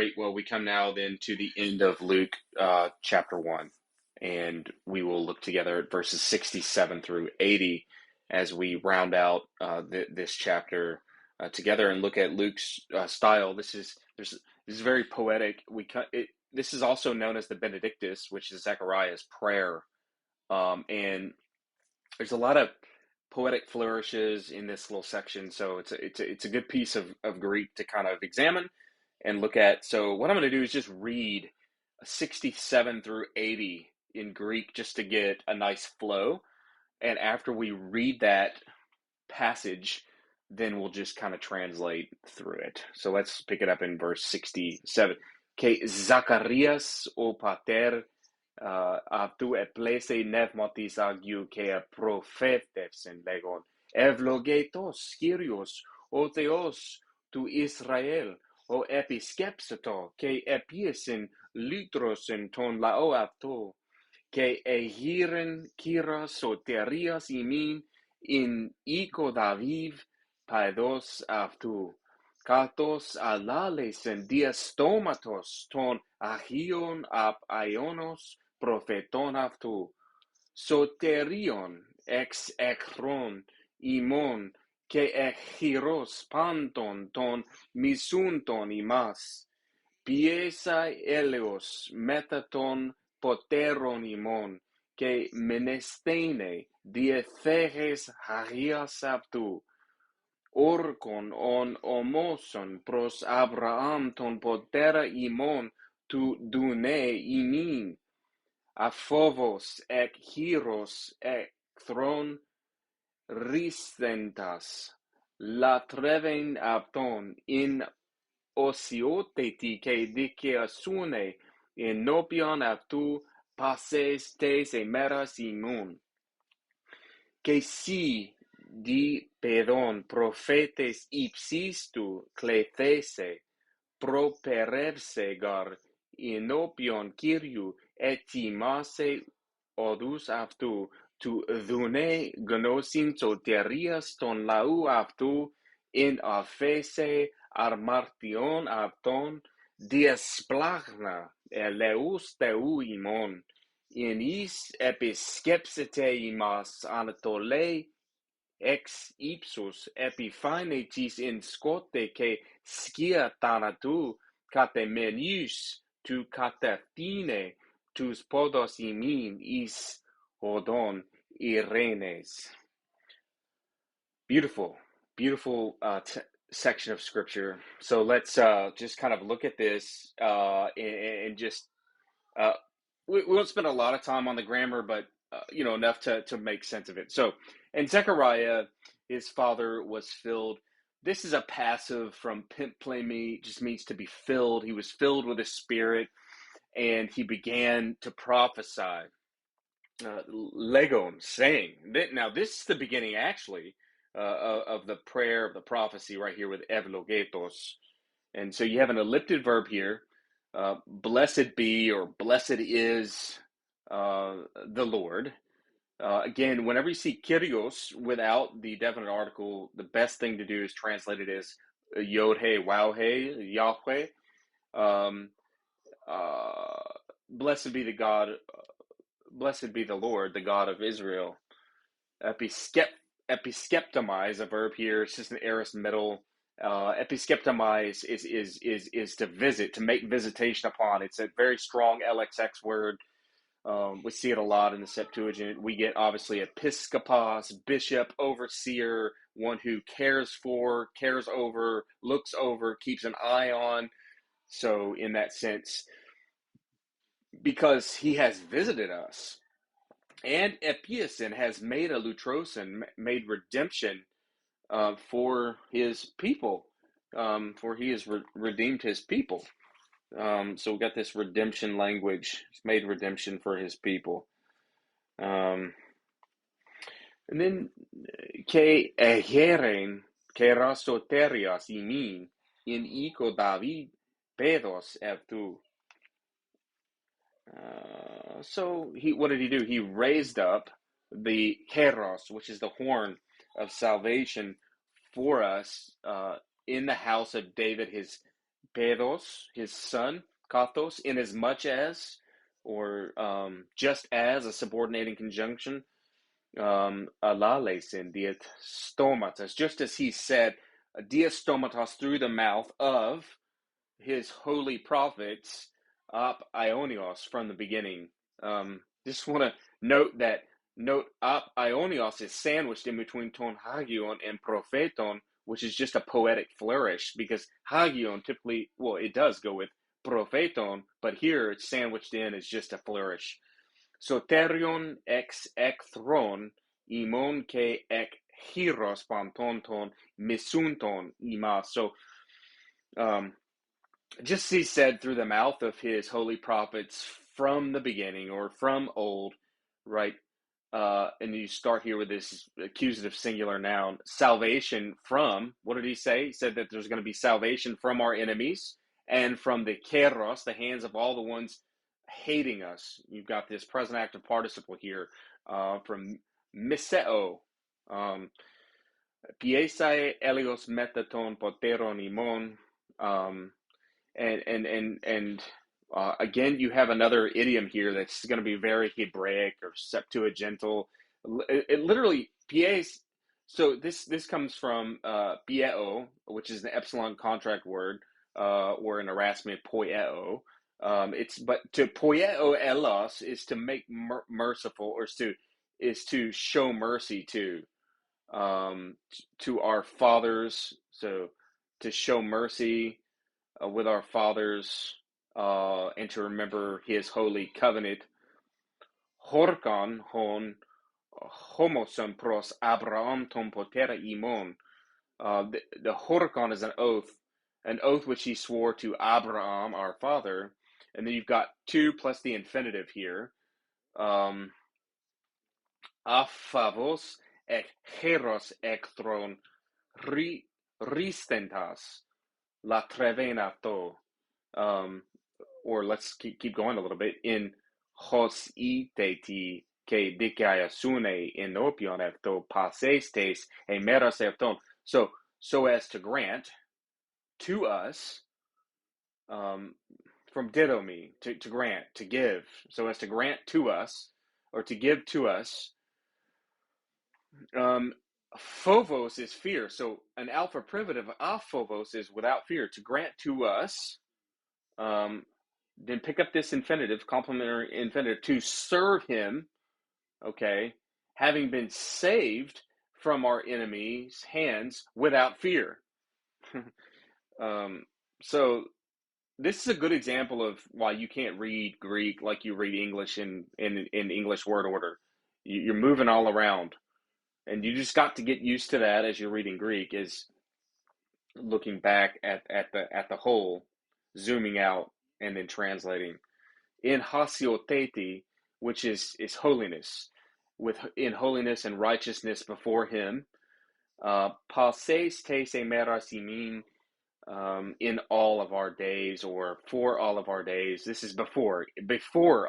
great. Well, we come now then to the end of Luke chapter 1, and we will look together at verses 67 through 80 as we round out this chapter together and look at Luke's style. This is very poetic. This is also known as the Benedictus, which is Zechariah's prayer, and there's a lot of poetic flourishes in this little section. So it's a good piece of Greek to kind of examine and look at. So what I'm going to do is just read 67 through 80 in Greek just to get a nice flow. And after we read that passage, then we'll just kind of translate through it. So let's pick it up in verse 67. Que Zacharias o pater αυτού επλέσε νεύματις Αγίου και προφέτευσεν λέγον ευλογέτος Κύριος ο Θεός του Ισραήλ ο επισκέψατο και επίεσεν λύτρωσεν τον λαό αυτό και εγείρεν κύρας σωτηρίας ημίν in οίκο Δαβίδ παεδός αυτού καθώς αλλάλεσεν διαστόματος των Αγίων απ' Αϊώνος προφετών αυτού, σωτηρίων εξ εχθρών ημών και εκ χειρός πάντων των μισούντων ημάς, πιέσα έλεος μετά των ποτέρων ημών και μενεστένε διεθέχες Αγίας αυτού, όρκον ον ομόσον προς Αβραάμ τον ποτέρα ημών του δουνέ ημίν, αφόβος εκ χείρος εχθρών ρίσθεντας, λατρεύειν αυτόν in οσιότητη και δικαιοσύνη ενώπιον αυτού πάσες τες ημέρας ημών. Και σοι δι παιδών προφήτες υψίστου κληθέσαι, προπερεύσε γαρ ενώπιον Κύριου ετοιμάσαι οδούς αυτού, του δουνέ γνώσιν σωτηρίας των λαού αυτού, εν αφέσε αρμαρτιών αυτών, διεσπλάγνα ελεούς Θεού ημών, εν εις επισκέψετε ημάς Ανατολέ εξ ύψους, επιφάνετης εν σκότε και σκία θανατού, κατεμενούς του κατευθύνε τους πόδος ημίν εις οδόν ειρήνης. Beautiful, beautiful section of scripture. So let's just kind of look at this and just we won't spend a lot of time on the grammar, but enough to make sense of it. So, and Zechariah, his father was filled. This is a passive from pimplemi, just means to be filled. He was filled with the Spirit, and he began to prophesy. Legon, saying. Now, this is the beginning, actually, of the prayer of the prophecy right here with Evlogetos. And so you have an elliptic verb here. Blessed be or blessed is the Lord. Again, whenever you see Kyrios without the definite article, the best thing to do is translate it as Yod-He, Wow-He, Yahweh. Blessed be the God, blessed be the Lord, the God of Israel. Episkeptomai is a verb here. It's just an aorist middle. Episkeptomai is to visit, to make visitation upon. It's a very strong LXX word. We see it a lot in the Septuagint. We get obviously episkopos, bishop, overseer, one who cares for, cares over, looks over, keeps an eye on. So in that sense, because he has visited us, and Epiasin has made a lutrosin, made redemption for his people, for he has redeemed his people. So we got this redemption language. He's made redemption for his people. And then que egeren que rasoterias imin in ico David pedos evtu. So what did he do? He raised up the heros, which is the horn of salvation for us in the house of David, his pedos, his son, kathos, in as much as, or just as, a subordinating conjunction, alales in diet stomatos, just as he said, diastomatos, through the mouth of his holy prophets, ap ionios, from the beginning. Just want to note ap ionios is sandwiched in between ton hagion and propheton, which is just a poetic flourish, because hagion typically, well, it does go with propheton, but here it's sandwiched in as just a flourish. Soterion ex ekthron imon ke ek hieros pantonton misunton ima. So just he said, through the mouth of his holy prophets from the beginning, or from old, right? And you start here with this accusative singular noun, salvation from, what did he say? He said that there's going to be salvation from our enemies and from the keros, the hands of all the ones hating us. You've got this present active participle here from miseo. Piesai elios metaton poteron imon. And again, you have another idiom here that's going to be very Hebraic or Septuagintal. It literally, pies. So this comes from pieo, which is an epsilon contract word, or an Erasmic poieo. But to poieo elos is to make merciful, or is to show mercy to our fathers. So to show mercy with our fathers, and to remember his holy covenant. Horkon hon homoson pros Abraham ton potera imon. The horkon is an oath which he swore to Abraham, our father. And then you've got two plus the infinitive here. Afavos ek heros ek thron ristentas la trevenato. Or let's keep going a little bit. In hos iteti ke dikaiasune enopion efto pasestes e meras efton. So as to grant to us, from didomi, to grant, to give, so as to grant to us, or to give to us. Phobos is fear. So an alpha privative of phobos is without fear. To grant to us, then pick up this infinitive, complementary infinitive, to serve him, okay, having been saved from our enemies' hands without fear. So this is a good example of why you can't read Greek like you read English in English word order. You're moving all around, and you just got to get used to that as you're reading Greek, is looking back at the whole, zooming out, and then translating. In hasioteti, which is holiness, in holiness and righteousness before him. Pases te semerasimin, in all of our days, or for all of our days. This is before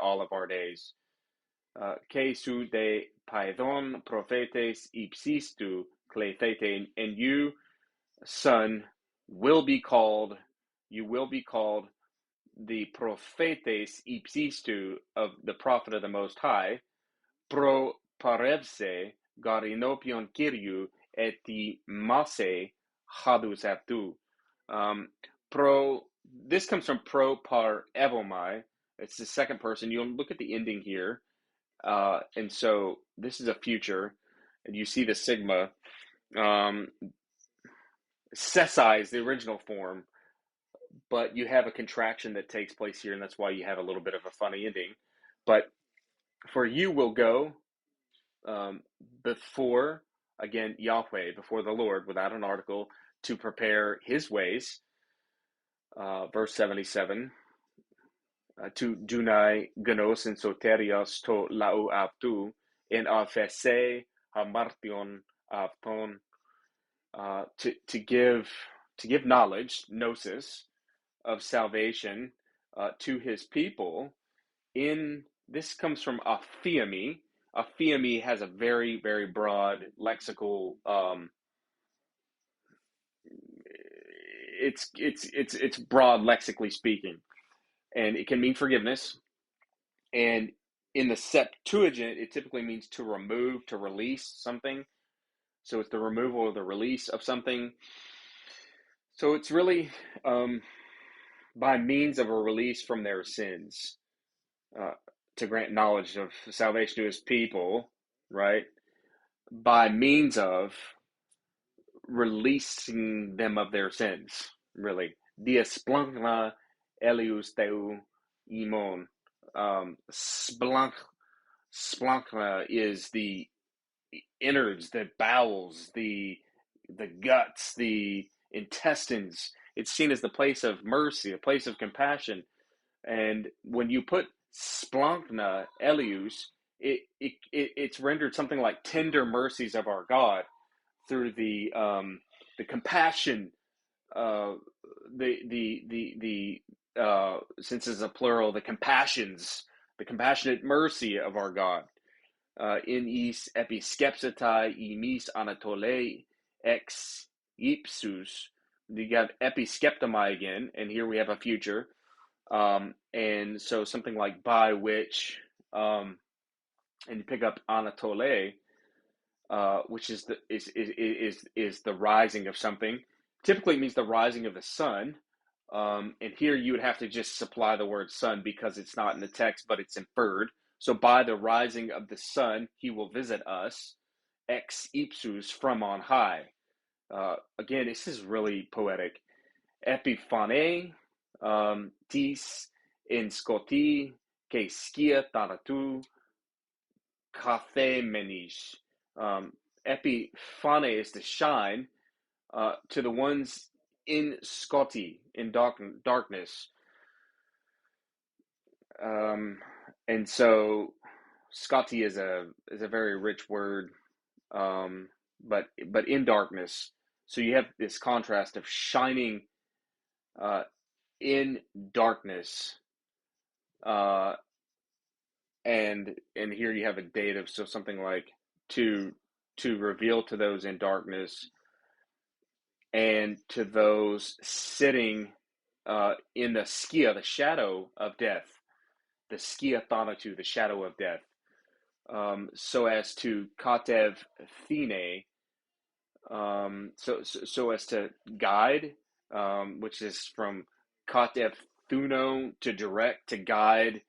all of our days. Que su de paidon prophetes ipsistu clethete, and you, son, will be called the prophetes ipsistu, of the prophet of the Most High, pro parevse garinopion Kyriou eti mase hadus aptu. This comes from pro par evomai. It's the second person. You'll look at the ending here. And so this is a future, and you see the sigma. Sesai is the original form, but you have a contraction that takes place here, and that's why you have a little bit of a funny ending. But for you will go before, again, Yahweh, before the Lord, without an article, to prepare his ways. Verse 77, to dunai gnos and soterios to lau aptu, in afese hamartion apton, to give knowledge, gnosis, of salvation to his people. This comes from aphiemi. Aphiemi has a very, very broad lexical it's broad lexically speaking, and it can mean forgiveness. And in the Septuagint, it typically means to remove, to release something. So it's the removal or the release of something. So it's really by means of a release from their sins, uh, to grant knowledge of salvation to his people, right? By means of releasing them of their sins, really. Diasplankna elius teu imon. Splankna is the innards, the bowels, the guts, the intestines. It's seen as the place of mercy, a place of compassion. And when you put splankna elius, it's rendered something like tender mercies of our God through the compassion, uh, the since it's a plural, the compassions, the compassionate mercy of our God. In is episkepsetai emis anatole ex ipsus. You got episkeptomai again, and here we have a future. And so something like by which, and you pick up anatole, which is the rising of something. Typically, it means the rising of the sun. And here you would have to just supply the word sun because it's not in the text, but it's inferred. So by the rising of the sun, he will visit us, ex ipsus, from on high. Again, this is really poetic. Epiphane, tis in scoti, que skia tanatou, kathemenish. Epiphane is to shine, to the ones in Scoti, in darkness. And so Scoti is a very rich word, but in darkness. So you have this contrast of shining in darkness, uh, and here you have a dative, so something like to reveal to those in darkness and to those sitting in the skia, the shadow of death, the skia thanatou, the shadow of death, so as to katev thine, so as to guide, which is from katev thuno, to direct, to guide.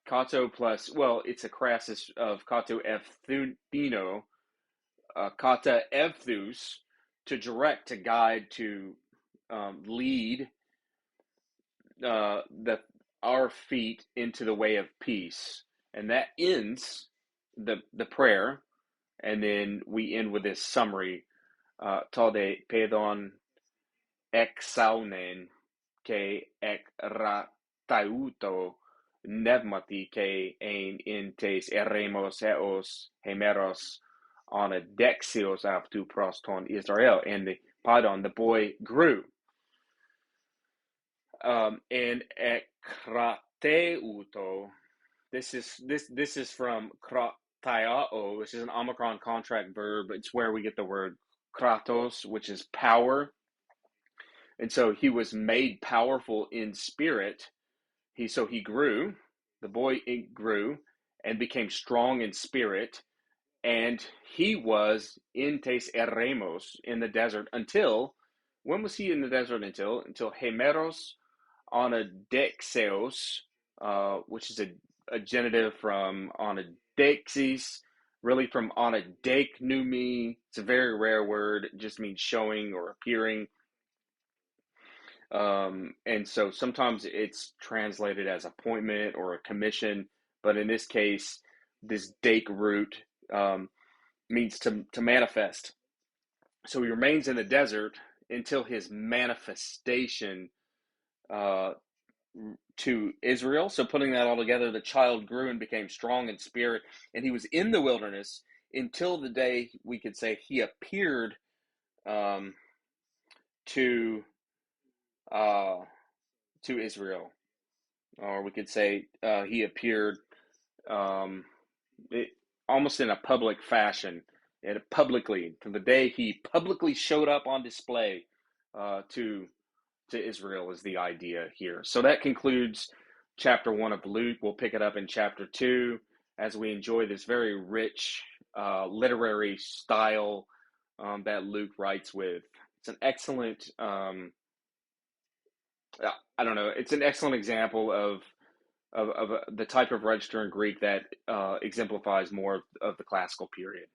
Kato plus, well, it's a crassus of kato ethino, kata evthus, to direct, to guide, to lead our feet into the way of peace. And that ends the prayer, and then we end with this summary. Tode pedon exaunen ke ek ratauto nevmati ke ein intes eremos eos hemeros on a dexios aftu proston Israel. And the padon, the boy, grew. And ekrateuto, this is from krataiao, which is an Omicron contract verb. It's where we get the word kratos, which is power. And so he was made powerful in spirit. So he grew, the boy grew and became strong in spirit, and he was in tes eremos, in the desert, until, when was he in the desert? Until hemeros onadexeos, which is a genitive from onadexis, really from onadeknumi. It's a very rare word. It just means showing or appearing. And so sometimes it's translated as appointment or a commission, but in this case, this dake root means to manifest. So he remains in the desert until his manifestation to Israel. So putting that all together, the child grew and became strong in spirit, and he was in the wilderness until the day, we could say, he appeared to Israel, or we could say he appeared it, almost in a public fashion, and publicly, to the day he publicly showed up on display to Israel is the idea here. So that concludes chapter 1 of Luke. We'll pick it up in chapter 2 as we enjoy this very rich literary style that Luke writes with. It's an excellent, I don't know, it's an excellent example of the type of register in Greek that exemplifies more of the classical period.